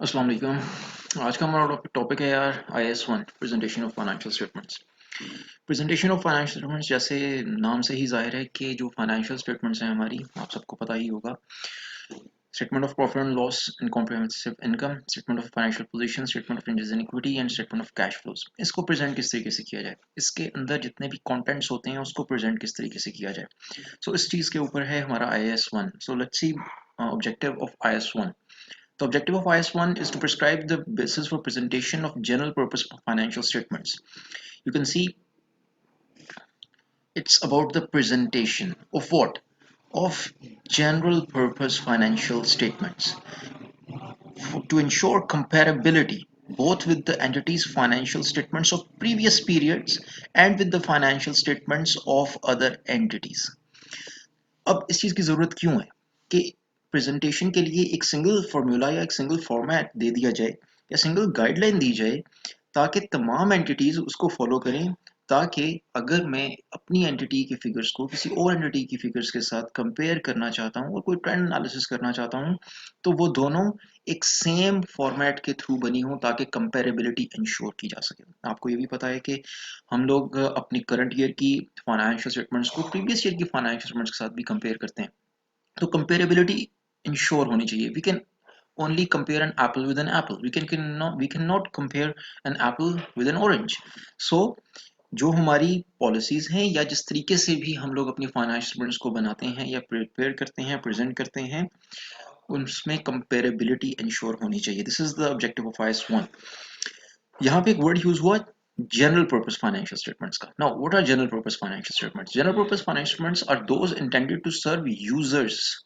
अस्सलाम वालेकुम। आज का हमारा टॉपिक है यार IS1 presentation of financial statements. Presentation of financial statements जैसे नाम से ही जाहिर है कि जो फाइनेंशियल स्टेटमेंट्स हैं हमारी, आप सबको पता ही होगा। Statement of profit and loss and comprehensive income, statement of financial position, statement of changes in equity and statement of cash flows. इसको प्रेजेंट किस तरीके से किया जाए, इसके अंदर जितने भी कंटेंट्स होते हैं उसको प्रेजेंट किस तरीके से किया जाए। सो इस चीज़ के ऊपर है हमारा IS1। So let's see objective of IS1। The objective of IS1 is to prescribe the basis for presentation of general purpose financial statements. You can see it's about the presentation of what? Of general purpose financial statements to ensure comparability both with the entity's financial statements of previous periods and with the financial statements of other entities. अब इस चीज़ की ज़रूरत क्यों है कि presentation के लिए एक सिंगल फार्मूला या एक सिंगल फॉर्मेट दे दिया जाए या सिंगल गाइडलाइन दी जाए ताकि तमाम एंटिटीज़ उसको फॉलो करें, ताकि अगर मैं अपनी एंटिटी के फिगर्स को किसी और एंटिटी की फिगर्स के साथ कंपेयर करना चाहता हूँ और कोई ट्रेंड एनालिसिस करना चाहता हूँ तो वो दोनों एक सेम फॉर्मेट के थ्रू बनी हो ताकि कंपेरेबिलिटी इंश्योर की जा सके। आपको ये भी पता है कि हम लोग अपनी करंट ईयर की फाइनेंशियल स्टेटमेंट्स को प्रीवियस ईयर की फाइनेंशियल स्टेटमेंट्स के साथ भी कंपेयर करते हैं, तो कंपेरेबिलिटी इंश्योर होनी चाहिए। We can only compare an apple with an apple. We cannot compare an apple with an orange. So जो हमारी पॉलिसीज हैं या जिस तरीके से भी हम लोग अपनी फाइनेंशियल स्टेटमेंट्स को बनाते हैं या प्रिपेयर करते हैं, प्रेजेंट करते हैं, उसमें कंपेरेबिलिटी इंश्योर होनी चाहिए। This is the objective of IS1। यहाँ पे एक वर्ड यूज हुआ जनरल पर्पस फाइनेंशियल स्टेटमेंट्स का। Now what are general purpose financial statements? General purpose financial statements are those intended to serve users.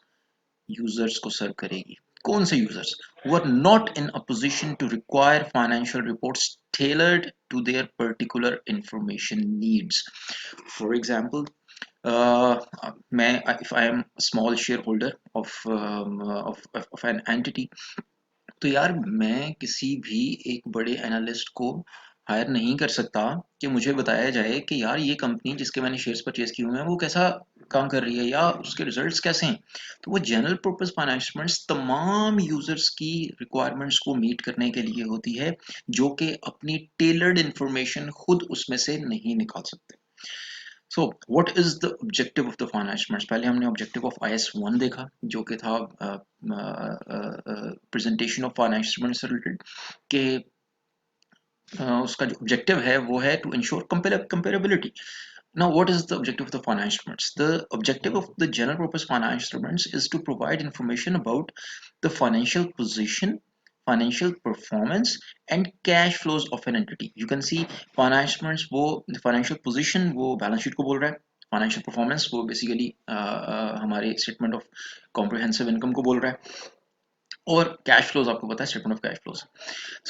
Users को serve करेगी। कौन से users? who are not in a position to require financial reports tailored to their particular information needs. For example, मैं if I am a small shareholder of an entity, तो यार मैं किसी भी एक बड़े एनालिस्ट को हायर नहीं कर सकता कि मुझे बताया जाए कि यार ये कंपनी जिसके मैंने शेयर्स परचेज किए हुए हैं वो कैसा काम कर रही है या उसके रिजल्ट्स कैसे हैं। तो वो जनरल पर्पस फाइनेंशियल्स तमाम यूजर्स की रिक्वायरमेंट्स को मीट करने के लिए होती है, जो कि अपनी टेलर्ड इंफॉर्मेशन खुद उसमें से नहीं निकाल सकते। So what is the objective of the financial? पहले हमने ऑब्जेक्टिव ऑफ IS1 देखा जो कि था प्रेजेंटेशन ऑफ फाइनेंशियल से रिलेटेड, कि उसका जो ऑब्जेक्टिव है वो है to ensure comparability. Now, what is the objective of the financial instruments? The objective of the general purpose financial instruments is to provide information about the financial position, financial performance, and cash flows of an entity. You can see financial instruments, वो financial position वो balance sheet को बोल रहा है, financial performance वो basically हमारे statement of comprehensive income को बोल रहा है, और कैश फ्लोज आपको पता है statement of cash flows.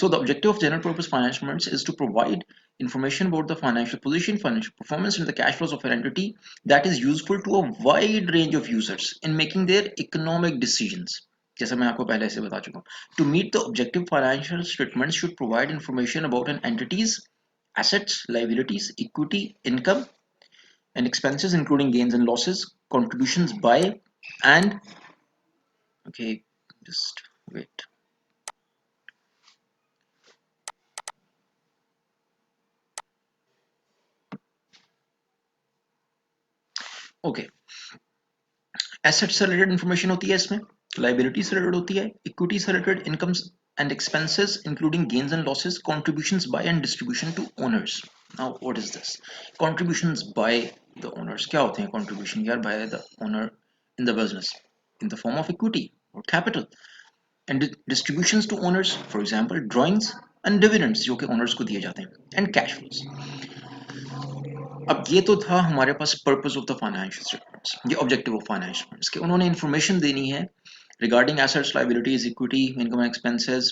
So the objective of general purpose financial instruments is to provide information about the financial position, financial performance, and the cash flows of an entity that is useful to a wide range of users in making their economic decisions. जैसा मैं आपको पहले से बता चुका हूँ, to meet the objective, financial statements should provide information about an entity's assets, liabilities, equity, income, and expenses, including gains and losses, contributions by, and okay, just wait. Okay, assets से related information होती है इसमें, liability से related होती है, equity से related incomes and expenses including gains and losses, contributions by and distribution to owners. Now what is this? Contributions by the owners क्या होते हैं? कॉन्ट्रीब्यूशन यार by the owner in the business in the form of equity और capital, and distributions to owners, for example drawings and dividends जो कि owners को दिए जाते हैं, एंड कैश फ्लोज। अब ये तो था हमारे पास purpose of the financial statements, ये ऑब्जेक्टिव ऑफ फाइनेंशियल स्टेटमेंट्स के उन्होंने इन्फॉर्मेशन देनी है regarding assets, liabilities, equity, income and expenses,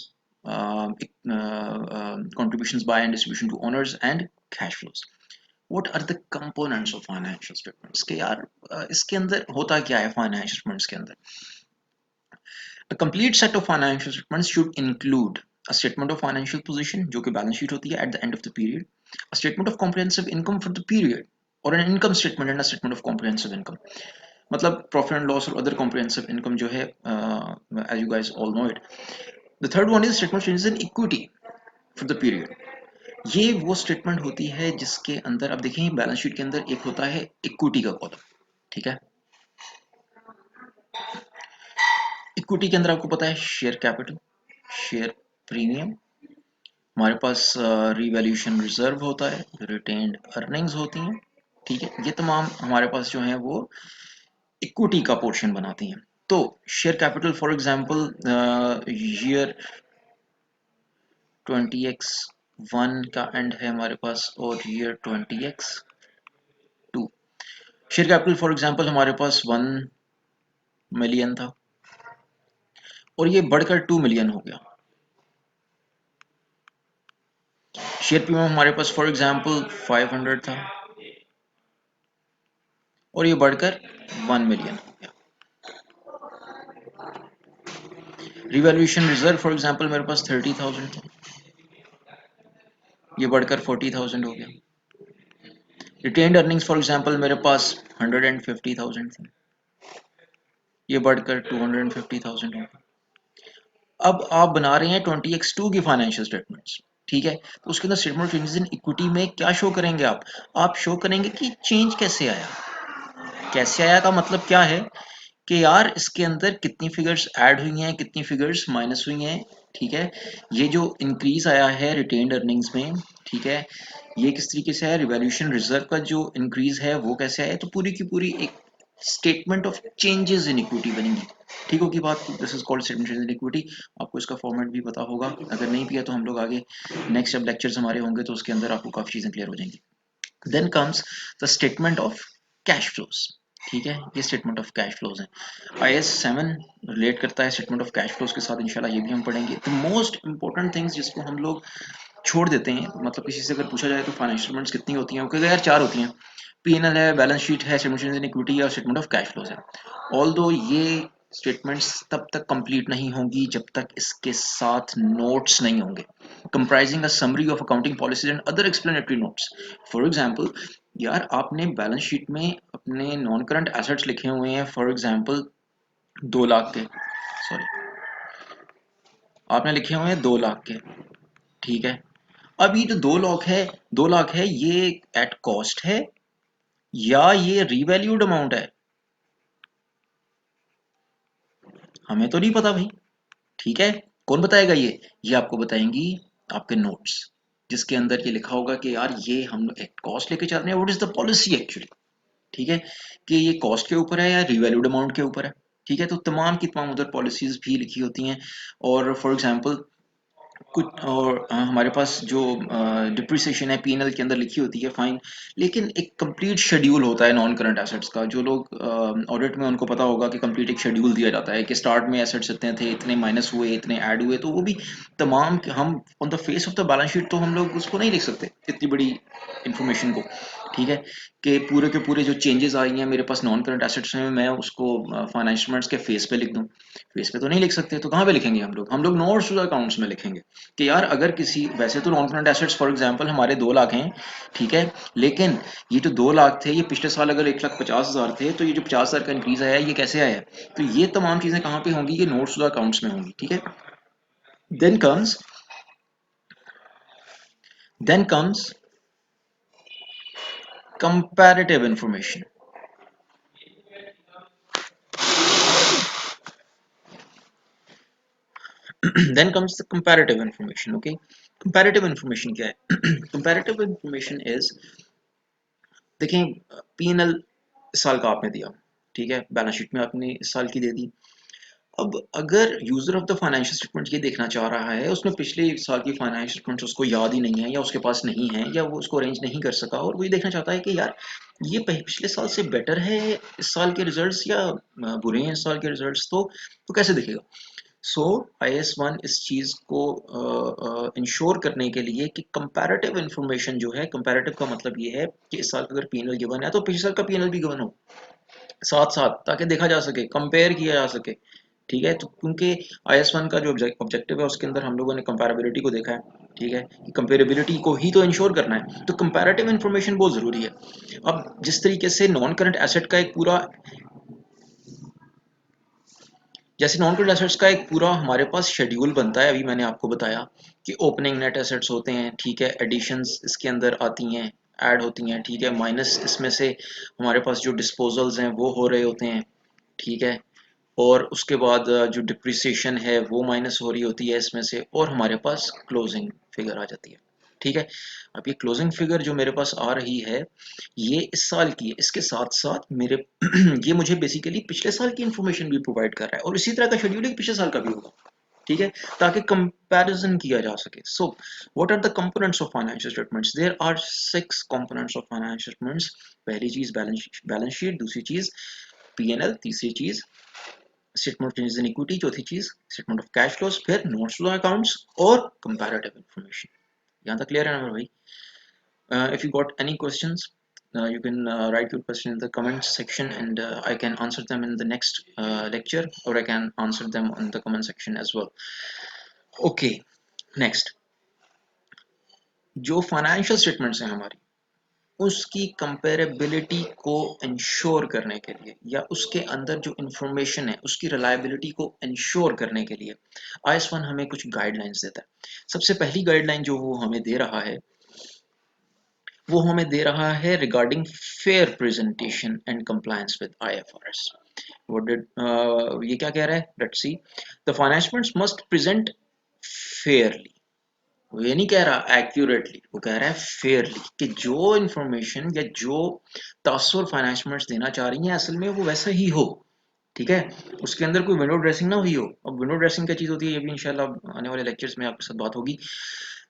contributions by and distribution to owners and cash flows. What are the components of financial statements? कि यार इसके अंदर होता क्या है फाइनेंशियल स्टेटमेंट्स के अंदर? A complete set of financial statements should include a statement of financial position जो कि बैलेंस शीट होती है at the end of the period, a statement of comprehensive income for the period, और an income statement and a statement of comprehensive income. मतलब profit and loss और other comprehensive income जो है, as you guys all know it, the third one is statement changes in equity for the period. ये वो statement होती है जिसके अंदर आप देखें बैलेंस शीट के अंदर एक होता है इक्विटी का कॉलम, ठीक है। इक्विटी के अंदर आपको पता है शेयर कैपिटल, शेयर प्रीमियम, हमारे पास रिवैल्यूएशन रिजर्व होता है, रिटेन्ड अर्निंग्स होती हैं, ठीक है। ये तमाम हमारे पास जो है वो इक्विटी का पोर्शन बनाती हैं। तो share capital for example year 20x1 का एंड है हमारे पास और year 20x2। Share capital for example हमारे पास 1 मिलियन था और ये बढ़कर 2 मिलियन हो गया। शेयर प्रीमियम हमारे पास फॉर एग्जांपल 500 था और ये बढ़कर 1 मिलियन हो गया। रिवैल्यूएशन रिजर्व फॉर एग्जांपल मेरे पास 30,000 था, ये बढ़कर 40,000 हो गया। रिटेन्ड अर्निंग्स फॉर एग्जांपल मेरे पास 150,000 थी, ये बढ़कर 250,000 हो गया। अब आप बना रहे हैं 20x2 की फाइनेंशियल स्टेटमेंट्स, ठीक है। तो उसके अंदर स्टेटमेंट चेंजेस इन इक्विटी में क्या शो करेंगे आप शो करेंगे कि चेंज कैसे आया। कैसे आया का मतलब क्या है कि यार इसके अंदर कितनी फिगर्स ऐड हुई हैं, कितनी फिगर्स माइनस हुई हैं, ठीक है। ये जो इंक्रीज आया है रिटेन्ड अर्निंग्स में, ठीक है, ये किस तरीके से है, रिवैल्यूएशन रिजर्व का जो इंक्रीज है वो कैसे है। तो पूरी की पूरी एक statement of changes in equity बनेगी, ठीक होगी बात। This is called statement in equity. आपको इसका फॉर्मेट भी पता होगा, अगर नहीं पिया तो हम लोग आगे नेक्स्ट जब लेक्चर्स हमारे होंगे तो उसके अंदर आपको काफी चीजें क्लियर हो जाएंगी। Then comes the statement of cash flows, ठीक है। ये स्टेटमेंट ऑफ कैश फ्लोज है। IS 7 रिलेट करता है स्टेटमेंट ऑफ कैश फ्लोज के साथ, इंशाल्लाह ये भी हम पढ़ेंगे। द मोस्ट इंपॉर्टेंट थिंग्स जिसको हम लोग छोड़ देते हैं, मतलब किसी से अगर पूछा जाए तो फाइनेंशियल स्टेटमेंट्स कितनी होती हैं, क्योंकि यार 4 होती हैं, P&L है, बैलेंस शीट है, स्टेटमेंट इन इक्विटी और स्टेटमेंट ऑफ कैश फ्लोज है। ऑल दो ये स्टेटमेंट्स तब तक कंप्लीट नहीं होंगी जब तक इसके साथ नोट्स नहीं होंगे, comprising a summary of accounting policies and other explanatory notes. For example यार आपने बैलेंस शीट में अपने नॉन करंट एसेट्स लिखे हुए हैं, फॉर एग्जांपल 2 लाख के, सॉरी आपने लिखे हुए हैं 2 लाख के, ठीक है। अब ये जो 2 लाख है ये एट कॉस्ट है या ये रीवैल्यूड अमाउंट है, हमें तो नहीं पता भाई, ठीक है। कौन बताएगा ये आपको बताएंगी आपके नोट्स, जिसके अंदर ये लिखा होगा कि यार ये हम एक कॉस्ट लेके चल रहे हैं, what is the policy actually, ठीक है, कि ये कॉस्ट के ऊपर है या रिवैल्यूड अमाउंट के ऊपर है, ठीक है। तो तमाम की तमाम उधर पॉलिसीज भी लिखी होती हैं। और फॉर एग्जांपल कुछ और हमारे पास जो डिप्रिसिएशन है P&L के अंदर लिखी होती है, फाइन, लेकिन एक कंप्लीट शेड्यूल होता है नॉन करंट एसेट्स का। जो लोग ऑडिट में उनको पता होगा कि कंप्लीट एक शेड्यूल दिया जाता है कि स्टार्ट में एसेट्स इतने थे, इतने माइनस हुए, इतने ऐड हुए, तो वो भी तमाम हम on the face of the balance sheet तो हम लोग उसको नहीं लिख सकते इतनी बड़ी इंफॉर्मेशन को, ठीक है, कि पूरे के पूरे जो चेंजेस आई हैं मेरे पास नॉन करंट एसेट्स में मैं उसको फाइनेंशियल के फेस पे लिख दूं। फेस पे तो नहीं लिख सकते, तो कहाँ पे लिखेंगे हम लोग नोट्स टू अकाउंट्स में लिखेंगे कि यार अगर किसी, वैसे तो non current assets for example हमारे 2 लाख हैं, ठीक है, लेकिन ये जो 2 लाख थे ये पिछले साल अगर 1,50,000 थे, तो ये जो 50,000 का इंक्रीज आया ये कैसे आया। तो ये तमाम चीजें कहाँ पे होंगी, ये नोट्स टू अकाउंट्स में होंगी, ठीक है। Then comes then comes comparative information. Then comes the comparative information, okay. Comparative information क्या है? कंपैरेटिव इंफॉर्मेशन इज, देखें, P&L इस साल का आपने दिया, ठीक है, बैलेंस शीट में आपने इस साल की दे दी। अब अगर user of the financial statement ये देखना चाह रहा है, उसने पिछले साल की फाइनेंशियल स्टेटमेंट्स उसको याद ही नहीं है या उसके पास नहीं है या वो उसको अरेंज नहीं कर सका, और वो ये देखना चाहता है कि यार ये पिछले साल से बेटर है इस साल के रिजल्ट्स या बुरे हैं इस साल के रिजल्ट्स, तो कैसे दिखेगा। सो IS 1 इस चीज को इंश्योर करने के लिए कि कंपैरेटिव इंफॉर्मेशन जो है, कंपैरेटिव का मतलब ये है कि इस साल का अगर P&L गिवन है तो पिछले साल का P&L भी गिवन हो साथ साथ, ताकि देखा जा सके, कंपेयर किया जा सके, ठीक है। तो क्योंकि IS 1 का जो ऑब्जेक्टिव है उसके अंदर हम लोगों ने कंपैरेबिलिटी को देखा है, ठीक है, कि कंपेरेबिलिटी को ही तो इंश्योर करना है, तो कंपैरेटिव इंफॉर्मेशन बहुत जरूरी है। अब जिस तरीके से नॉन करंट एसेट का एक पूरा जैसे नॉन करंट एसेट्स का एक पूरा हमारे पास शेड्यूल बनता है, अभी मैंने आपको बताया कि ओपनिंग नेट एसेट्स होते हैं, ठीक है, एडिशंस इसके अंदर आती हैं, ऐड होती हैं, ठीक है, माइनस इसमें से हमारे पास जो डिस्पोजल्स हैं वो हो रहे होते हैं, ठीक है, और उसके बाद जो डिप्रिसिएशन है वो माइनस हो रही होती है इसमें से, और हमारे पास क्लोजिंग फिगर आ जाती है, ठीक है। अब ये क्लोजिंग फिगर जो मेरे पास आ रही है ये इस साल की है, इसके साथ साथ मेरे ये मुझे बेसिकली पिछले साल की इंफॉर्मेशन भी प्रोवाइड कर रहा है, और इसी तरह का शेड्यूल है पिछले साल का भी होगा, ठीक है, ताकि कंपैरिजन किया जा सके। So what are the components of financial statements? There are 6 components of financial statements. पहली चीज बैलेंस शीट, दूसरी चीज पीएनएल, तीसरी चीज statement of changes in equity, चौथी चीज स्टेटमेंट ऑफ कैश फ्लोज, फिर नोट्स टू अकाउंट्स और कंपैरेटिव इंफॉर्मेशन। यहाँ तक क्लियर है ना भाई? If you got any questions, you can write your question in the comments section, and I can answer them in the next lecture, or I can answer them in the comment section as well. Okay, next, जो financial statements हैं हमारी, उसकी comparability को ensure करने के लिए, या उसके अंदर जो इंफॉर्मेशन है उसकी रिलायबिलिटी को इंश्योर करने के लिए IS1 हमें कुछ गाइडलाइंस देता है। सबसे पहली गाइडलाइन जो वो हमें दे रहा है, वो हमें दे रहा है regarding fair presentation and compliance with IFRS। What did ये क्या कह रहा है? Let's see. The financials must present Fairlie. वो ये नहीं कह रहा एक्यूरेटली, वो कह रहा है फेयरली, कि जो इंफॉर्मेशन या जो तासुर फाइनेंशियल्स देना चाह रही हैं असल में वो वैसा ही हो, ठीक है, उसके अंदर कोई विंडो ड्रेसिंग ना हुई हो। अब विंडो ड्रेसिंग क्या चीज होती है ये भी इंशाल्लाह आने वाले लेक्चर्स में आपके साथ बात होगी।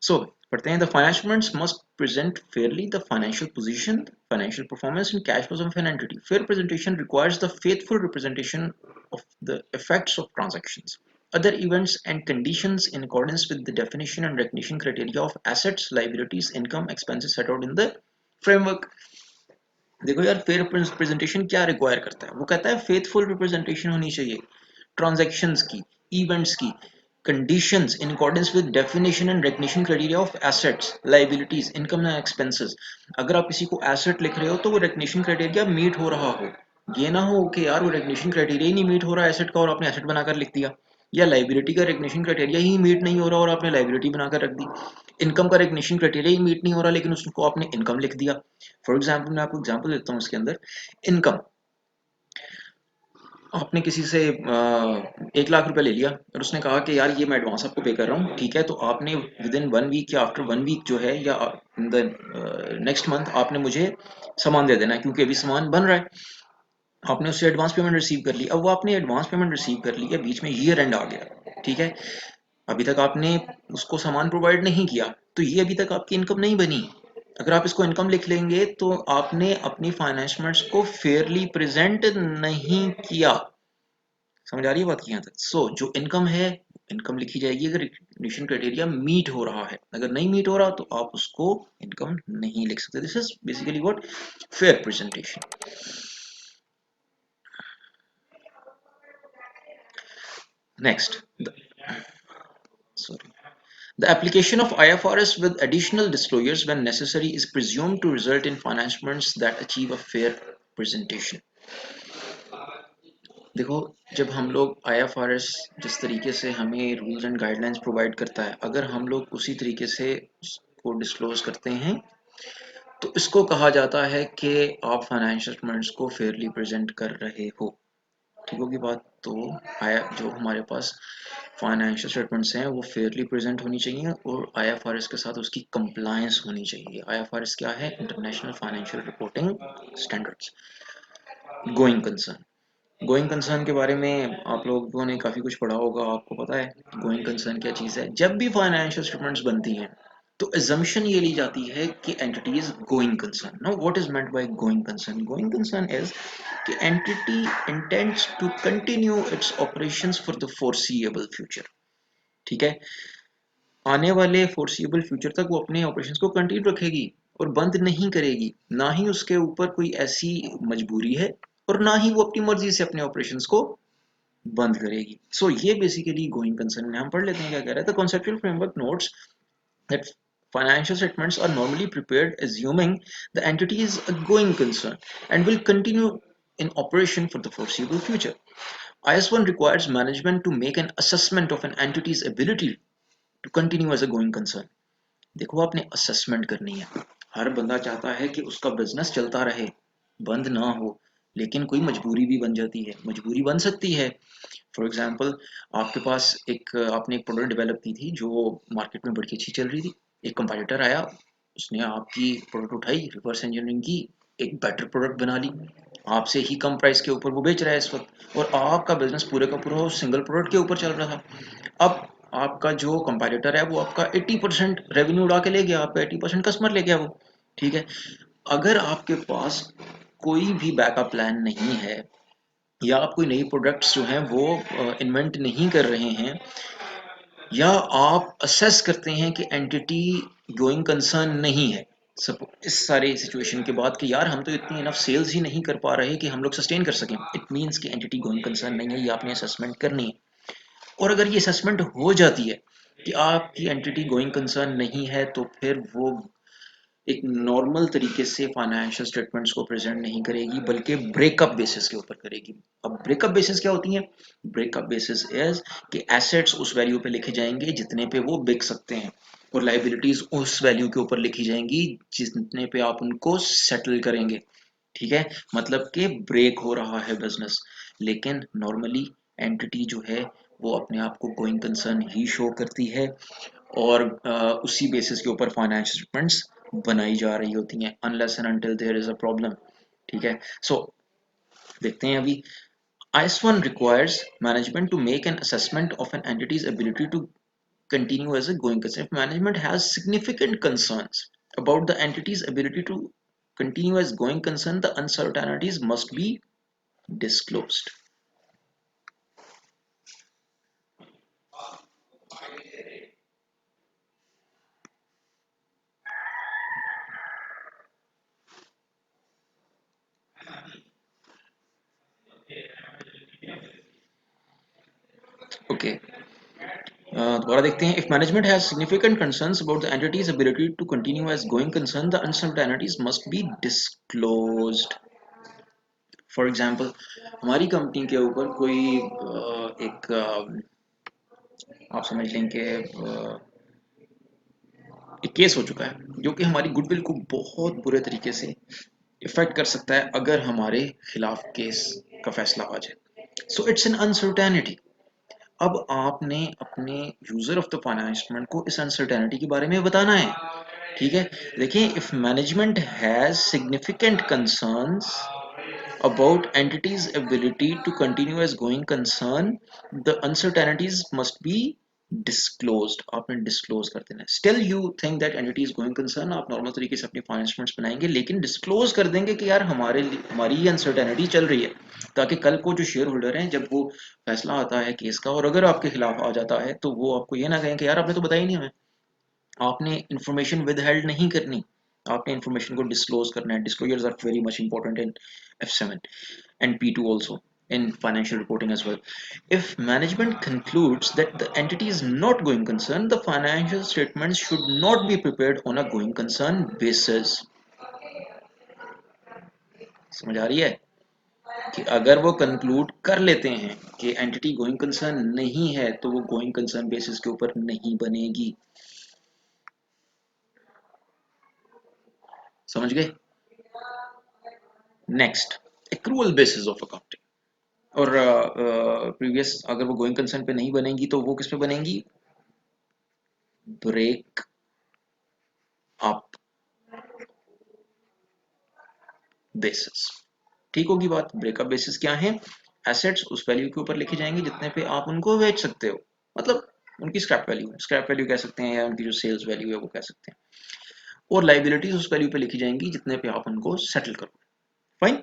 सो पढ़ते हैं, the financials must present Fairlie the financial position, financial performance and cash flows of an entity. Fair presentation requires the faithful representation of the effects of transactions, other events and conditions in accordance with the definition and recognition criteria of assets, liabilities, income, expenses set out in the framework। देखो यार, fair presentation क्या require करता है? वो कहता है faithful representation होनी चाहिए ट्रांजैक्शंस की, इवेंट्स की, conditions in accordance with definition and recognition criteria of assets, liabilities, income and expenses। अगर आप किसी को एसेट लिख रहे हो तो वो recognition criteria मीट हो रहा हो, ये ना हो कि यार वो recognition criteria ही नहीं मीट हो रहा एसेट का और आपने एसेट बनाकर लिख दिया, या लाइबिलिटी का recognition criteria ही मीट नहीं हो रहा और आपने लाइबिलिटी बनाकर रख दी, इनकम का recognition criteria ही मीट नहीं हो रहा लेकिन उसको आपने इनकम लिख दिया। फॉर एग्जाम्पल मैं आपको एग्जाम्पल देता हूँ इसके अंदर। इनकम, आपने किसी से 1 लाख रुपए ले लिया और उसने कहा कि यार ये मैं एडवांस आपको पे कर रहा हूँ, ठीक है, तो आपने विद इन 1 वीक या आफ्टर 1 वीक जो है, या इन द नेक्स्ट मंथ आपने मुझे सामान दे देना है, क्योंकि अभी सामान बन रहा है। आपने उससे एडवांस पेमेंट रिसीव कर ली। अब वो आपने एडवांस पेमेंट रिसीव कर ली है, बीच में ईयर एंड आ गया, ठीक है, अभी तक आपने उसको सामान प्रोवाइड नहीं किया, तो ये अभी तक आपकी इनकम नहीं बनी। अगर आप इसको इनकम लिख लेंगे तो आपने अपनी फाइनेंशियल्स को फेयरली प्रेजेंट नहीं किया। समझ आ रही है बात की यहाँ तक? सो जो इनकम है, इनकम लिखी जाएगी अगर रिकग्निशन क्राइटेरिया मीट हो रहा है, अगर नहीं मीट हो रहा तो आप उसको इनकम नहीं लिख सकते। This is basically what fair presentation. Next, sorry, the application of IFRS with additional disclosures when necessary is presumed to result in financials that achieve a fair presentation। देखो, जब हम लोग IFRS जिस तरीके से हमें रूल्स एंड गाइडलाइंस प्रोवाइड करता है, अगर हम लोग उसी तरीके से उसको डिस्क्लोज करते हैं तो इसको कहा जाता है कि आप फाइनेंशियल स्टेटमेंट्स को फेयरली प्रेजेंट कर रहे हो। ठीक होगी बात? तो जो हमारे पास फाइनेंशियल स्टेटमेंट्स हैं वो फेयरली प्रेजेंट होनी चाहिए और IFRS के साथ उसकी कंप्लायंस होनी चाहिए। IFRS क्या है? International financial reporting standards. Going concern, going concern के बारे में आप लोगों ने काफ़ी कुछ पढ़ा होगा, आपको पता है गोइंग कंसर्न क्या चीज़ है। जब भी फाइनेंशियल स्टेटमेंट्स बनती हैं तो assumption ये ली जाती है कि entity is going concern। Now what is meant by going concern? Going concern is कि entity intends to continue its operations for the foreseeable future। ठीक है, आने वाले foreseeable future तक वो अपने operations को continue रखेगी और बंद नहीं करेगी, ना ही उसके ऊपर कोई ऐसी मजबूरी है और ना ही वो अपनी मर्जी से अपने operations को बंद करेगी। सो ये बेसिकली गोइंग कंसर्न है। हम पढ़ लेते हैं क्या कह रहा है। The conceptual framework notes that financial statements are normally prepared assuming the entity is a going concern and will continue in operation for the foreseeable future, IS1 requires management to make an assessment of an entity's ability to continue as a going concern. देखो आपने assessment करनी है। हर बंदा चाहता है कि उसका business चलता रहे, बंद ना हो, लेकिन कोई मजबूरी भी बन जाती है, मजबूरी बन सकती है। फॉर एग्जांपल, आपके पास एक आपने एक प्रोडक्ट डेवलप की थी जो मार्केट में बड़ी अच्छी चल रही थी। एक कंपटीटर आया, उसने आपकी प्रोडक्ट उठाई, रिवर्स इंजीनियरिंग की, एक बेटर प्रोडक्ट बना ली, आपसे ही कम प्राइस के ऊपर वो बेच रहा है इस वक्त, और आपका बिजनेस पूरे का पूरा उस सिंगल प्रोडक्ट के ऊपर चल रहा था। अब आपका जो कंपटीटर है वो आपका 80% रेवेन्यू उड़ा के ले गया, आपका 80% कस्टमर ले गया वो। ठीक है, अगर आपके पास कोई भी बैकअप प्लान नहीं है, या आप कोई नई प्रोडक्ट्स जो हैं वो इन्वेंट नहीं कर रहे हैं, या आप असेस करते हैं कि एंटिटी गोइंग कंसर्न नहीं है, सब इस सारे सिचुएशन के बाद कि यार हम तो इतनी इनफ सेल्स ही नहीं कर पा रहे कि हम लोग सस्टेन कर सकें, इट मींस कि एंटिटी गोइंग कंसर्न नहीं है, ये आपने असेसमेंट करनी है। और अगर ये असेसमेंट हो जाती है कि आपकी एंटिटी गोइंग कंसर्न नहीं है, तो फिर वो एक नॉर्मल तरीके से फाइनेंशियल स्टेटमेंट्स को प्रेजेंट नहीं करेगी, बल्कि ब्रेकअप बेसिस के ऊपर करेगी। अब ब्रेकअप बेसिस क्या होती है? ब्रेकअप बेसिस इज कि एसेट्स उस वैल्यू पे लिखे जाएंगे जितने पे वो बिक सकते हैं, और लाइबिलिटीज उस वैल्यू के ऊपर लिखी जाएंगी जितने पे आप उनको सेटल करेंगे। ठीक है, मतलब कि ब्रेक हो रहा है बिजनेस, लेकिन नॉर्मली एंटिटी जो है वो अपने आप को गोइंग कंसर्न ही शो करती है, और उसी बेसिस के ऊपर फाइनेंशियल स्टेटमेंट्स बनाई जा रही होती हैं, unless and until there is a problem. ठीक है, सो देखते हैं अभी। IS1 requires management to make an assessment of an entity's ability to continue as a going concern. If management has significant concerns about the entity's ability to continue as going concern, the uncertainties must be disclosed. Okay, दोबारा देखते हैं। If management has significant concerns about the entity's ability to continue as going concern, the uncertainties must be disclosed. For example, हमारी company के ऊपर कोई एक आप समझ लें कि एक केस हो चुका है जो कि हमारी गुडविल को बहुत बुरे तरीके से इफेक्ट कर सकता है अगर हमारे खिलाफ केस का फैसला आ जाए। So it's an uncertainty. अब आपने अपने यूजर ऑफ द फाइनेंसमेंट को इस अनसर्टेनिटी के बारे में बताना है। ठीक है, देखिए, if management has significant concerns about entity's ability to continue as going concern, the uncertainties must be disclosed। आपने डिस्क्लोज कर देना है। Still you think that entity is going concern, आप नॉर्मल तरीके से अपनी फाइनेंसमेंट्स बनाएंगे, लेकिन डिस्क्लोज कर देंगे कि यार हमारी ये अनसर्टेनिटी चल रही है, ताकि कल को जो शेयर होल्डर हैं, जब वो फैसला आता है केस का और अगर आपके खिलाफ आ जाता है, तो वो आपको ये ना कहें कि यार आपने तो बताया ही नहीं हमें। आपने इंफॉर्मेशन विदहेल्ड नहीं करनी, आपने इंफॉर्मेशन को डिस्क्लोज करना है। Disclosures are very much important in F7 and P2 also in financial reporting as well. If management concludes that the entity is not going concern, the financial statements should not be prepared on a going concern basis। समझ आ रही है कि अगर वो conclude कर लेते हैं कि एंटिटी गोइंग कंसर्न नहीं है, तो वो गोइंग कंसर्न बेसिस के ऊपर नहीं बनेगी। समझ गए? Next, accrual basis of accounting. और प्रीवियस अगर वो गोइंग कंसर्न पे नहीं बनेगी तो वो किस पे बनेंगी? Break up basis. ठीक होगी बात? ब्रेकअप बेसिस क्या है? एसेट्स उस वैल्यू के ऊपर लिखे जाएंगे जितने पे आप उनको बेच सकते हो, मतलब उनकी स्क्रैप वैल्यू कह सकते हैं, या उनकी जो सेल्स वैल्यू है वो कह सकते हैं। और लाइबिलिटीज उस वैल्यू पे लिखी जाएंगी जितने पे आप उनको सेटल करो। Fine.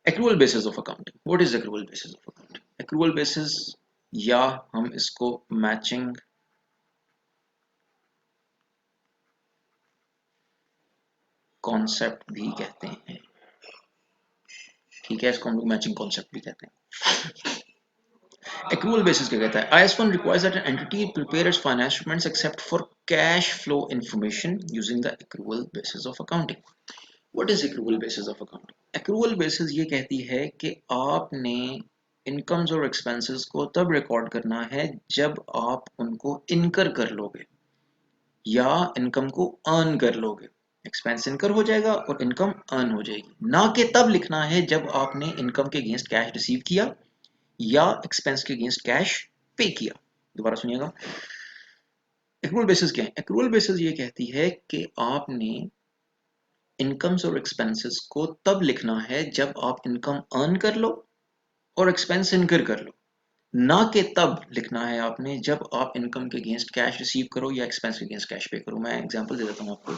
Accrual basis of accounting. What is accrual basis of accounting? Accrual basis, या हम इसको मैचिंग कॉन्सेप्ट भी कहते हैं। ठीक है, इसको हम लोग मैचिंग कॉन्सेप्ट भी कहते हैं। Accrual basis क्या कहता है? IS1 requires that an entity prepare its financial statements except for cash flow information using the accrual basis of accounting. What is accrual basis of accounting? Accrual basis ये कहती है कि आपने इनकम्स और expenses को तब रिकॉर्ड करना है जब आप उनको इनकर कर लोगे या इनकम को अर्न कर लोगे। एक्सपेंस इनकर हो जाएगा और इनकम अर्न हो जाएगी। ना कि तब लिखना है जब आपने इनकम के अगेंस्ट कैश रिसीव किया या एक्सपेंस के अगेंस्ट कैश पे किया। दोबारा सुनिएगा, एक्रूअल बेसिस क्या है? एक्रूअल बेसिस ये कहती है कि आपने इनकम्स और एक्सपेंसेस को तब लिखना है जब आप इनकम अर्न कर लो और एक्सपेंस इनकर कर लो, ना कि तब लिखना है आपने जब आप इनकम के अगेंस्ट कैश रिसीव करो या एक्सपेंस के अगेंस्ट कैश पे करो। मैं एग्जांपल दे देता हूँ आपको।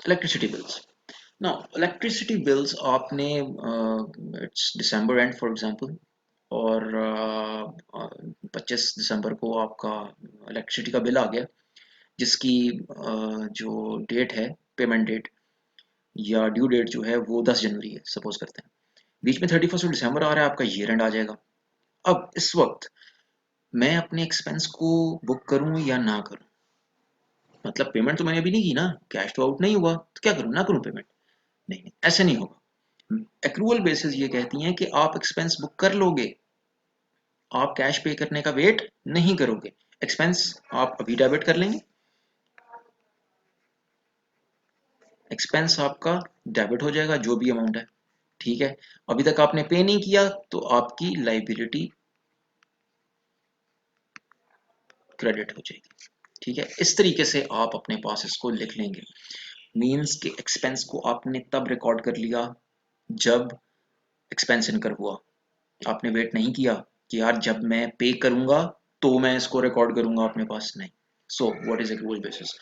Electricity bills. Now electricity bills आपने it's December and for example, और 25 दिसंबर को आपका इलेक्ट्रिसिटी का बिल आ गया, जिसकी जो डेट है, पेमेंट डेट या ड्यू डेट जो है वो 10 जनवरी है सपोज करते हैं। बीच में 31 दिसंबर आ रहा है, आपका ईयर एंड आ जाएगा। अब इस वक्त मैं अपने एक्सपेंस को बुक करूं या ना करूं? मतलब पेमेंट तो मैंने अभी नहीं की ना, कैश तो आउट नहीं हुआ, तो क्या करूं, ना करूं पेमेंट? नहीं नहीं, ऐसे नहीं होगा। एक्रूअल बेसिस ये कहती हैं कि आप एक्सपेंस बुक कर लोगे, आप कैश पे करने का वेट नहीं करोगे। एक्सपेंस आप अभी डेबिट कर लेंगे, एक्सपेंस आपका डेबिट हो जाएगा जो भी अमाउंट है, ठीक है। अभी तक आपने पे नहीं किया तो आपकी लाइबिलिटी क्रेडिट हो जाएगी, ठीक है। इस तरीके से आप अपने पास इसको लिख लेंगे। मीन्स कि एक्सपेंस को आपने तब रिकॉर्ड कर लिया जब एक्सपेंस इनकर हुआ। आपने वेट नहीं किया कि यार जब मैं पे करूंगा तो मैं इसको रिकॉर्ड करूंगा अपने पास, नहीं। सो what is accrual basis?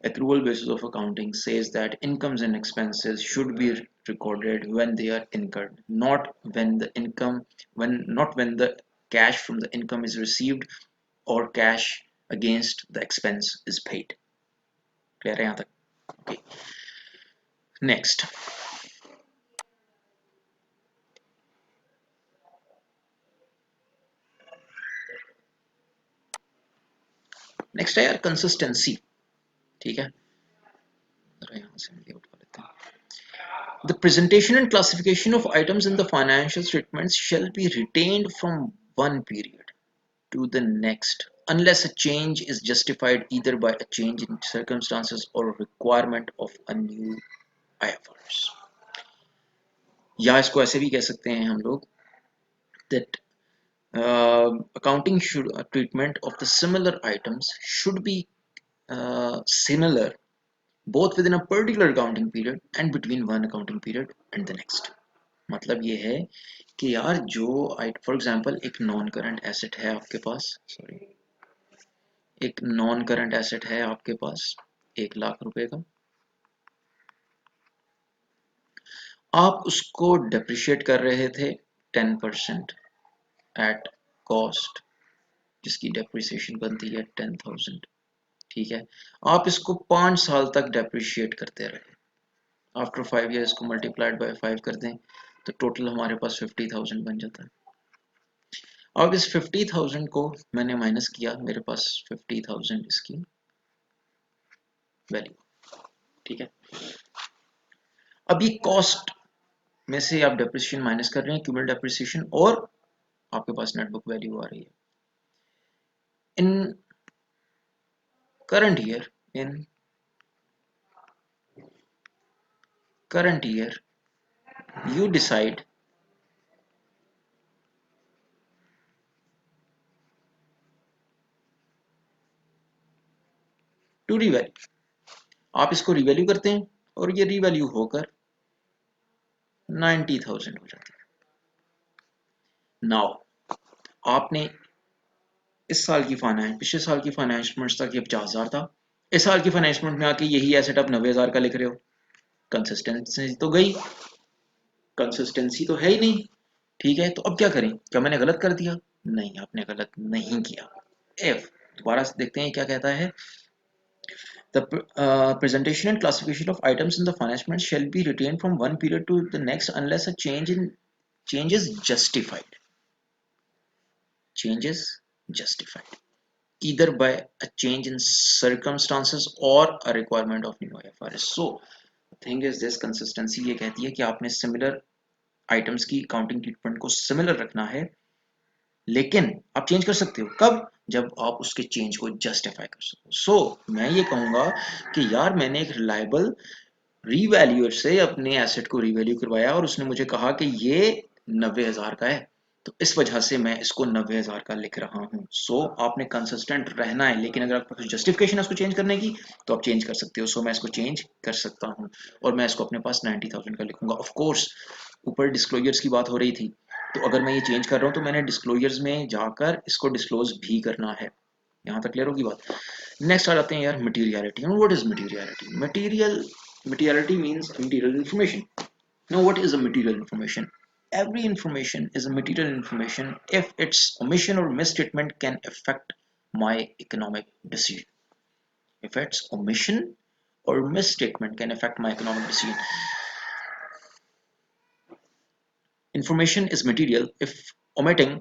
Accrual basis of accounting says that incomes and expenses should be recorded when they are incurred, not when the cash from the income is received or cash against the expense is paid. Clear है यहाँ तक? Okay. Next. Next है यार consistency, ठीक है। जरा यहाँ से ये उठा लेते हैं। The presentation and classification of items in the financial statements shall be retained from one period to the next unless a change is justified either by a change in circumstances or a requirement of a new IFRS. या इसको ऐसे भी कह सकते हैं हम लोग that accounting should treatment of the similar items should be similar both within a particular accounting period and between one accounting period and the next. मतलब ये है कि यार जो फॉर एग्जांपल एक नॉन करंट एसेट है आपके पास, सॉरी, एक नॉन करंट एसेट है आपके पास 1 लाख रुपए का, आप उसको डेप्रिशिएट कर रहे थे 10% एट कॉस्ट, जिसकी डेप्रिसिएशन बनती है 10,000, ठीक है। आप इसको 5 साल तक डेप्रिशिएट करते रहे, आफ्टर 5 ईयर्स को मल्टीप्लाइड बाय 5 कर दें तो टोटल हमारे पास 50,000 बन जाता है। अब इस 50,000 को मैंने माइनस किया, मेरे पास 50,000 इसकी वैल्यू, ठीक है। अब ये कॉस्ट में से आप डेप्रिसिएशन माइनस कर रहे हैं, क्यूमुलेटिव डेप्रिसिएशन, और आपके पास नेट बुक वैल्यू आ रही है। In current year in current year you decide to revalue, आप इसको रीवैल्यू करते हैं और ये रीवैल्यू होकर 90,000 हो जाती है। नाउ आपने इस साल की फाइनेंस, पिछले साल की फाइनेंस तक ये 50,000 था, इस साल की फाइनेंस में आके यही एसेट आप 90,000 का लिख रहे हो। कंसिस्टेंसी तो गई, कंसिस्टेंसी तो है ही नहीं, ठीक है। तो अब क्या करें? क्या मैंने गलत कर दिया? नहीं, आपने गलत नहीं किया। एफ, दोबारा से देखते हैं क्या कहता है। The presentation and classification of items in the financial shall be retained from one period to the next unless a change is justified. Change is justified. either by a change in circumstances or a requirement of new IFRS. So the thing is this, consiस्टेंसी ये कहती है कि आपने similar items की counting treatment को similar रखना है, लेकिन आप चेंज कर सकते हो कब, जब आप उसके चेंज को जस्टिफाई कर सको। सो मैं ये कहूंगा कि यार मैंने एक रिलायबल रीवैल्यूअर से अपने एसेट को रीवैल्यू करवाया और उसने मुझे कहा कि ये 90,000 का है, तो इस वजह से मैं इसको 90,000 का लिख रहा हूँ। सो आपने कंसिस्टेंट रहना है, लेकिन अगर आपके पास जस्टिफिकेशन है उसको चेंज करने की तो आप चेंज कर सकते हो। सो मैं इसको चेंज कर सकता हूँ और मैं इसको अपने पास 90,000 का लिखूंगा। ऑफ कोर्स ऊपर डिस्क्लोजर्स की बात हो रही थी, तो अगर मैं ये चेंज कर रहा हूँ तो मैंने डिस्क्लोजर्स में जाकर इसको डिस्क्लोज भी करना है। यहाँ तक क्लियर होगी बात। नेक्स्ट आ जाते हैं यार materiality. What is materiality? Materiality means material information. Now, what is a material information? Every information is a material information if its omission or misstatement can affect my economic decision. If its omission or misstatement can affect my economic decision. Information is material if omitting,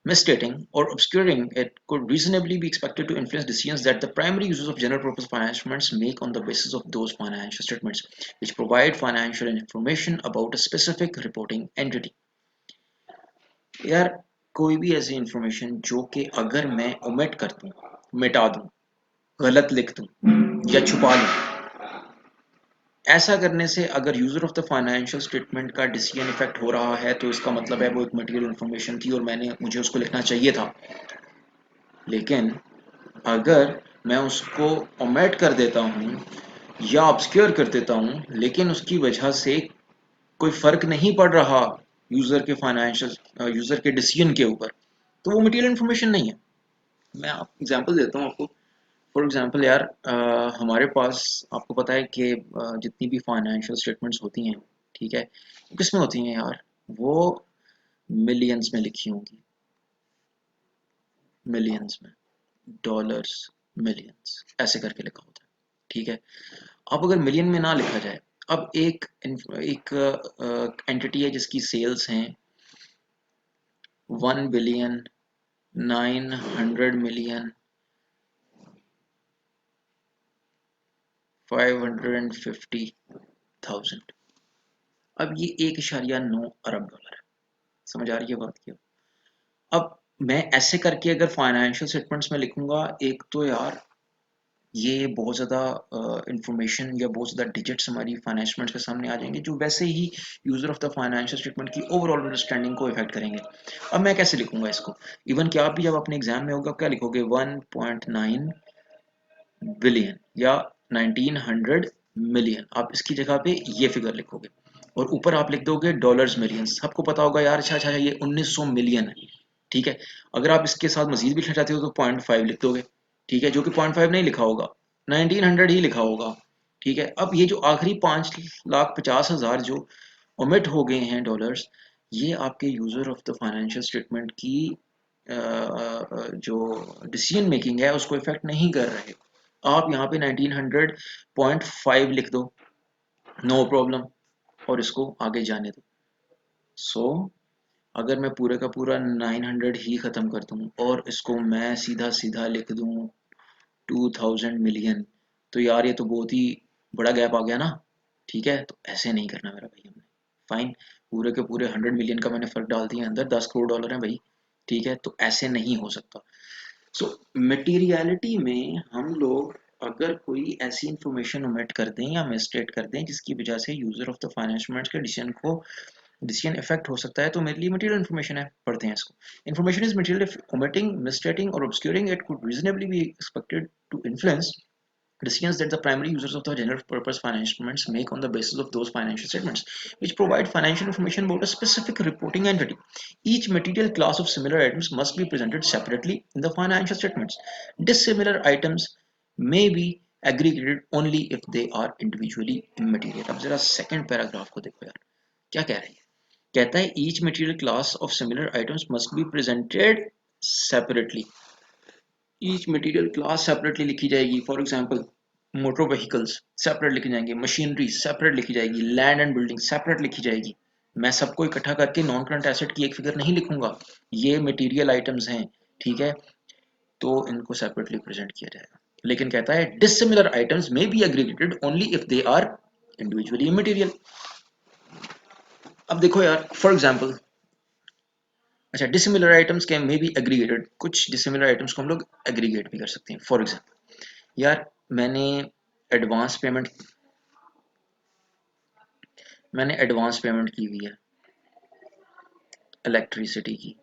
misstating, or obscuring it could reasonably be expected to influence decisions that the primary users of general purpose financial instruments make on the basis of those financial statements, which provide financial information about a specific reporting entity. यार कोई भी ऐसी information जो कि अगर मैं omit कर दूं, मिटा दूं, गलत लिख दूं या छुपा लूं, ऐसा करने से अगर user of the financial statement का डिसीजन इफेक्ट हो रहा है तो इसका मतलब है वो एक मटेरियल इंफॉर्मेशन थी और मुझे उसको लिखना चाहिए था। लेकिन अगर मैं उसको ओमिट कर देता हूँ या ऑब्सक्योर कर देता हूँ, लेकिन उसकी वजह से कोई फर्क नहीं पड़ रहा यूजर के डिसीजन के ऊपर, तो वो मटेरियल इंफॉर्मेशन नहीं है। मैं आप एग्जांपल देता हूँ आपको। फॉर एग्जांपल यार हमारे पास आपको पता है कि जितनी भी फाइनेंशियल स्टेटमेंट्स होती हैं, ठीक है, वो किस में होती हैं यार? वो मिलियंस में लिखी होंगी, मिलियंस में, डॉलर्स, मिलियंस ऐसे करके लिखा होता है, ठीक है। अब अगर मिलियन में ना लिखा जाए, अब एक एंटिटी है जिसकी सेल्स हैं 1,900,000,000, 550,000, अब ये 1,9 अरब डॉलर है। समझ आ रही है बात की? अब मैं ऐसे करके अगर फाइनेंशियल स्टेटमेंट्स में लिखूंगा, एक तो यार ये बहुत ज़्यादा इंफॉर्मेशन या बहुत ज़्यादा डिजिट्स हमारी फाइनेंशियल के सामने आ जाएंगे जो वैसे ही user of the financial statement की ओवरऑल अंडरस्टैंडिंग को इफेक्ट करेंगे। अब मैं कैसे लिखूंगा इसको? इवन क्या आप भी जब अपने एग्जाम में होगा क्या लिखोगे? 1.9 बिलियन या 1,900,000,000, आप इसकी जगह पे ये फिगर लिखोगे और ऊपर आप लिख दोगे डॉलर्स मिलियंस। सबको पता होगा यार, अच्छा अच्छा ये 1,900 मिलियन है, ठीक है। अगर आप इसके साथ मजीद भी लिखना चाहते हो तो 0.5 लिख दोगे, ठीक है, जो कि 0.5 नहीं लिखा होगा, 1,900 ही लिखा होगा, ठीक है। अब ये जो आखिरी 5,50,000 जो ओमिट हो गए हैं डॉलर्स, ये आपके user of the financial statement की जो डिसीजन मेकिंग है उसको इफेक्ट नहीं कर रहे। आप यहाँ पे 1900.5 लिख दो, नो प्रॉब्लम, और इसको आगे जाने दो। सो अगर मैं पूरे का पूरा 900 ही खत्म कर दूं और इसको मैं सीधा सीधा लिख दूं 2,000 मिलियन, तो यार ये तो बहुत ही बड़ा गैप आ गया ना, ठीक है। तो ऐसे नहीं करना मेरा भाई, हमने फाइन पूरे के पूरे 100 मिलियन का मैंने फर्क डाल दिया अंदर, 10 करोड़ डॉलर है भाई, ठीक है। तो ऐसे नहीं हो सकता। सो मटेरियलिटी में हम लोग अगर कोई ऐसी इंफॉर्मेशन ओमिट कर दें या मिसस्टेट कर दें जिसकी वजह से यूजर ऑफ द फाइनेंशियल के डिसीजन इफेक्ट हो सकता है, तो मेरे लिए मटेरियल इन्फॉर्मेशन है। पढ़ते हैं इसको। Information is material if omitting, misstating or obscuring it could reasonably be expected to influence decisions that the primary users of the general purpose financial instruments make on the basis of those financial statements, which provide financial information about a specific reporting entity. Each material class of similar items must be presented separately in the financial statements. Dissimilar items may be aggregated only if they are individually immaterial. अब जरा second paragraph को देखो यार, क्या कह रही है? कहता है each material class of similar items must be presented separately. Each material class separately लिखी जाएगी। For example motor vehicles separate लिखी जाएंगे, मशीनरी सेपरेट लिखी जाएगी, लैंड एंड बिल्डिंग सेपरेट लिखी जाएगी। मैं सबको इकट्ठा करके नॉन करंट एसेट की एक फिगर नहीं लिखूंगा। ये मटेरियल आइटम्स हैं, ठीक है। तो इनको सेपरेटली प्रेजेंट किया जाएगा। लेकिन कहता है dissimilar items may be aggregated only if they are individually immaterial. अब देखो यार, फॉर एग्जांपल, अच्छा, dissimilar items can may be aggregated, कुछ डिसिमिलर आइटम्स को हम लोग एग्रीगेट भी कर सकते हैं। फॉर एग्जांपल यार, एडवांस पेमेंट मैंने एडवांस पेमेंट की हुई है इलेक्ट्रिसिटी की,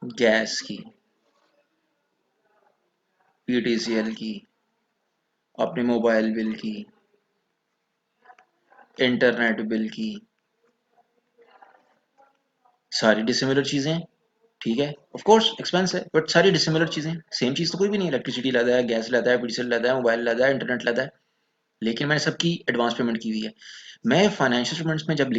गैस की, पीटीसीएल की, अपने मोबाइल बिल की, इंटरनेट बिल की, सारी डिसिमिलर चीजें। ठीक है, ऑफ कोर्स एक्सपेंस है, बट सारी डिसिमिलर चीजें, सेम चीज तो कोई भी नहीं। इलेक्ट्रिसिटी लेता है, गैस लेता है, पीटीसीएल लेता है, मोबाइल लेता है, इंटरनेट लेता है, लेकिन मैंने सबकी एडवांस पेमेंट की हुई है। मैं फाइनेंशियल स्टेटमेंट्स में जब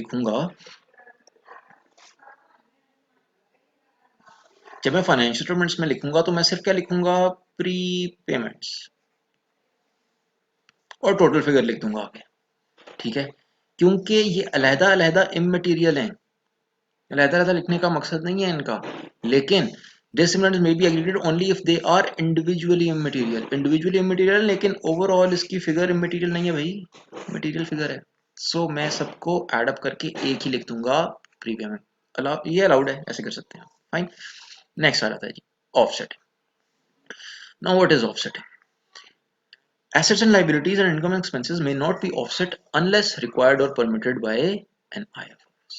मैं फाइनेंशियल स्टेटमेंट्स में लिखूंगा तो मैं सिर्फ क्या लिखूंगा, प्री पेमेंट्स, और टोटल फिगर लिख दूंगा आगे। ठीक है, क्योंकि ये अलहदा अलहदा इमटेरियल हैं, अलहदा अलहदा लिखने का मकसद नहीं है इनका। लेकिन dissimilar may be aggregated only if they are individually immaterial, individually immaterial, लेकिन ओवरऑल इसकी फिगर इमटेरियल नहीं है भाई, मटेरियल फिगर है। सो मैं सबको एड अप करके एक ही लिख दूंगा, प्री पेमेंट। ये अलाउड है, ऐसे कर सकते हैं, फाइन। नेक्स्ट आ जाता है जी, offset. Now what is offset? Assets and liabilities and income and expenses may not be offset unless required or permitted by an IFRS.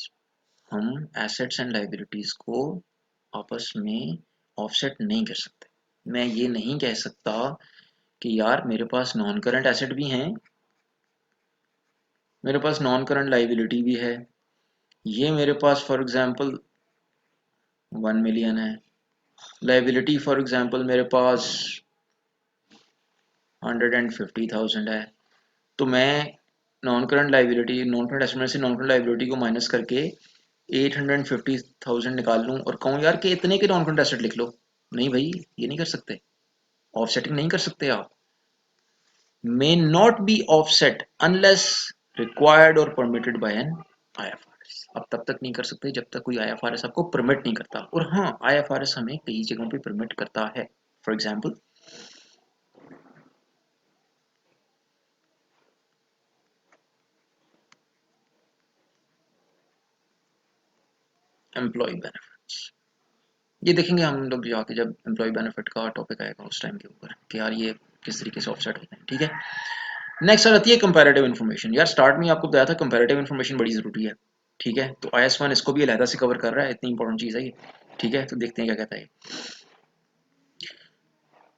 हम assets and liabilities को आपस में offset नहीं कर सकते। मैं ये नहीं कह सकता कि यार मेरे पास नॉन करंट एसेट भी हैं, मेरे पास नॉन करंट लाइबिलिटी भी है, ये मेरे पास फॉर एग्जांपल 1 मिलियन है, लाइबिलिटी फॉर एग्जांपल मेरे पास 150,000 है, तो मैं नॉन करंट एसेट में से नॉन करंट लाइबिलिटी को माइनस करके 850,000 निकाल लूं और कहूं यार कि इतने के नॉन करंट एसेट लिख लो। नहीं भाई, ये नहीं कर सकते, ऑफसेटिंग नहीं कर सकते आप। May not be offset unless required और परमिटेड बाय एन आईएफआरएस। अब तब तक नहीं कर सकते जब तक कोई आईएफआरएस आपको परमिट नहीं करता, और हाँ, आईएफआरएस हमें कई जगहों पे परमिट करता है। फॉर एग्जांपल, एम्प्लॉय बेनिफिट्स, ये देखेंगे हम लोग जाके जब एम्प्लॉय बेनिफिट का टॉपिक आएगा उस टाइम के ऊपर, कि यार ये किस तरीके से ऑफसेट होते हैं। ठीक है, नेक्स्ट आ जाती है कंपैरेटिव इन्फॉर्मेशन। यार स्टार्ट में आपको बताया था कंपैरेटिव इन्फॉर्मेशन बड़ी जरूरी है। ठीक है, तो IS 1 इसको भी अलहदा से कवर कर रहा है, इतनी इंपॉर्टेंट चीज है ये। ठीक है, तो देखते हैं क्या कहता है।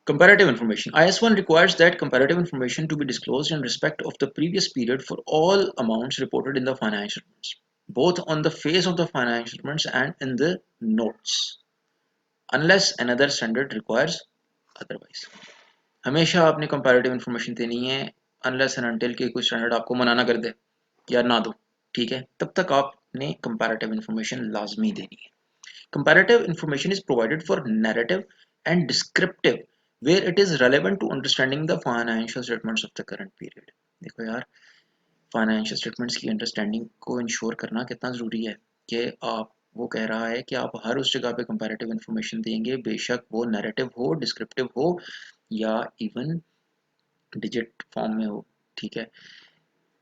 Comparative information. IS 1 requires that comparative information to be disclosed in respect of the previous period for all amounts reported in the financial statements, both on the face of the financial statements and in the notes, unless another standard requires otherwise. हमेशा आपने comparative information देनी है, unless and until के कोई standard आपको मनाना कर दे या ना दो। ठीक है, तब तक आपने कंपैरेटिव इन्फॉर्मेशन लाजमी देनी है। Comparative information is provided for narrative and descriptive where it is relevant to understanding the financial statements of the current period. देखो यार, फाइनेंशियल स्टेटमेंट्स की अंडरस्टैंडिंग को इंश्योर करना कितना ज़रूरी है, कि आप, वो कह रहा है कि आप हर उस जगह पे कंपैरेटिव इन्फॉर्मेशन देंगे, बेशक वो नैरेटिव हो, डिस्क्रिप्टिव हो, या इवन डिजिट फॉर्म में हो। ठीक है,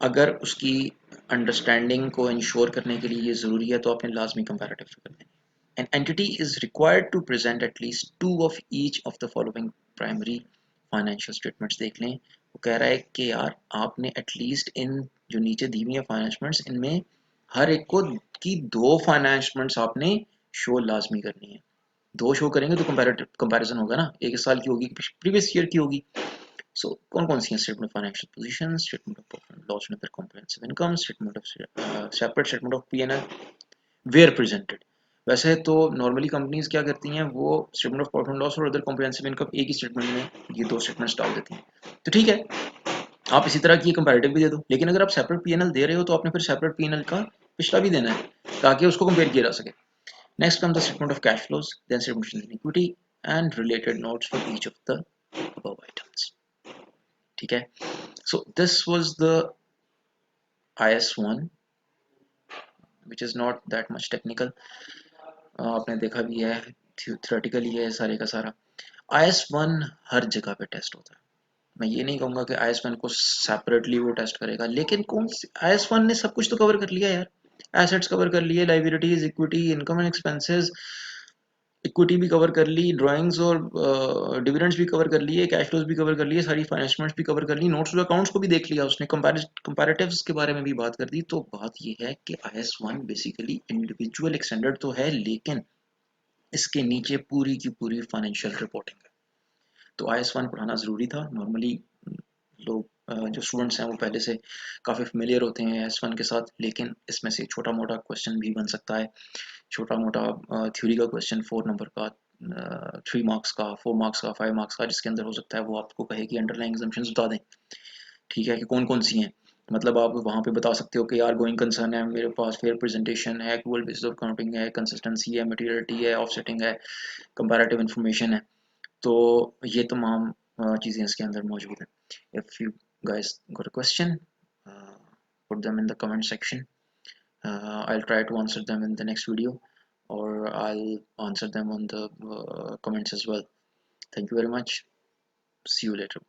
अगर उसकी अंडरस्टैंडिंग को इंश्योर करने के लिए ये ज़रूरी है तो आपने लाजमी कंपैरेटिव कर देंगे। An entity is required to present at least two of each of the following primary financial statements। देख लें, वो कह रहा है कि यार आपने एटलीस्ट इन जो नीचे दी हुई है फाइनेंस स्टेटमेंट्स, इनमें हर एक को की दो फाइनेंस स्टेटमेंट्स आपने शो लाजमी करनी है। दो शो करेंगे तो कंपैरेटिव कंपैरिजन होगा ना, एक इस साल की होगी, प्रीवियस ईयर की होगी। सो कौन कौन सी हैं? Statement of financial position, statement of profit and loss and other comprehensive income, statement of separate statement of P&L were presented. वैसे तो नॉर्मली कंपनीज क्या करती हैं, वो statement of profit and loss और अदर कॉम्प्रिहेंसिव इनकम एक ही statement में ये दो स्टेटमेंट्स डाल देती हैं। तो ठीक है, आप इसी तरह की कंपैरेटिव भी दे दो, लेकिन अगर आप सेपरेट P&L दे रहे हो तो आपने फिर सेपरेट P&L का पिछला भी देना है ताकि उसको कंपेयर किया जा सके। Next come the statement of cash flows, then statement of equity and related notes for each of the above items. ठीक है, so this was the IS 1 which is not that much technical. आपने देखा भी है, theoretically है सारे का सारा। IS-1 हर जगह पे टेस्ट होता है। मैं ये नहीं कहूँगा कि IS-1 को सेपरेटली वो टेस्ट करेगा, लेकिन कौन IS-1 ने सब कुछ तो कवर कर लिया यार। एसेट्स कवर कर लिए, liabilities, equity, income and expenses, equity भी कवर कर ली, ड्राइंग्स और डिविडेंड्स भी कवर कर लिए, कैश फ्लोज भी कवर कर लिए, सारी फाइनेंसमेंट्स भी कवर कर ली, नोट्स और अकाउंट्स को भी देख लिया उसने, कंपैरेटिव्स के बारे में भी बात कर दी। तो बात ये है कि IS-1 बेसिकली इंडिविजुअल एक्सटेंडर्ड तो है, लेकिन इसके नीचे पूरी की पूरी फाइनेंशियल रिपोर्टिंग है। तो IS-1 पढ़ाना ज़रूरी था। नॉर्मली लोग जो स्टूडेंट्स हैं वो पहले से काफ़ी फेमिलियर होते हैं IS-1 के साथ, लेकिन इसमें से छोटा मोटा क्वेश्चन भी बन सकता है। छोटा मोटा थ्योरी का क्वेश्चन 4 नंबर का, 3 मार्क्स का, 4 मार्क्स का, 5 मार्क्स का, जिसके अंदर हो सकता है वो आपको कहे कि अंडरलाइंग एग्जम्पशंस बता दें। ठीक है, कि कौन कौन सी हैं। मतलब आप वहाँ पे बता सकते हो कि यार गोइंग कंसर्न है मेरे पास, फेयर प्रेजेंटेशन है, एक्चुअल बेसिस ऑफ काउंटिंग है, कंसिस्टेंसी है, मटेरियलिटी है, ऑफसेटिंग है, कंपैरेटिव इन्फॉर्मेशन है। तो ये तमाम चीज़ें इसके अंदर मौजूद हैं। If you guys got a question, put them in the comment section. I'll try to answer them in the next video, or I'll answer them on the comments as well. Thank you very much. See you later.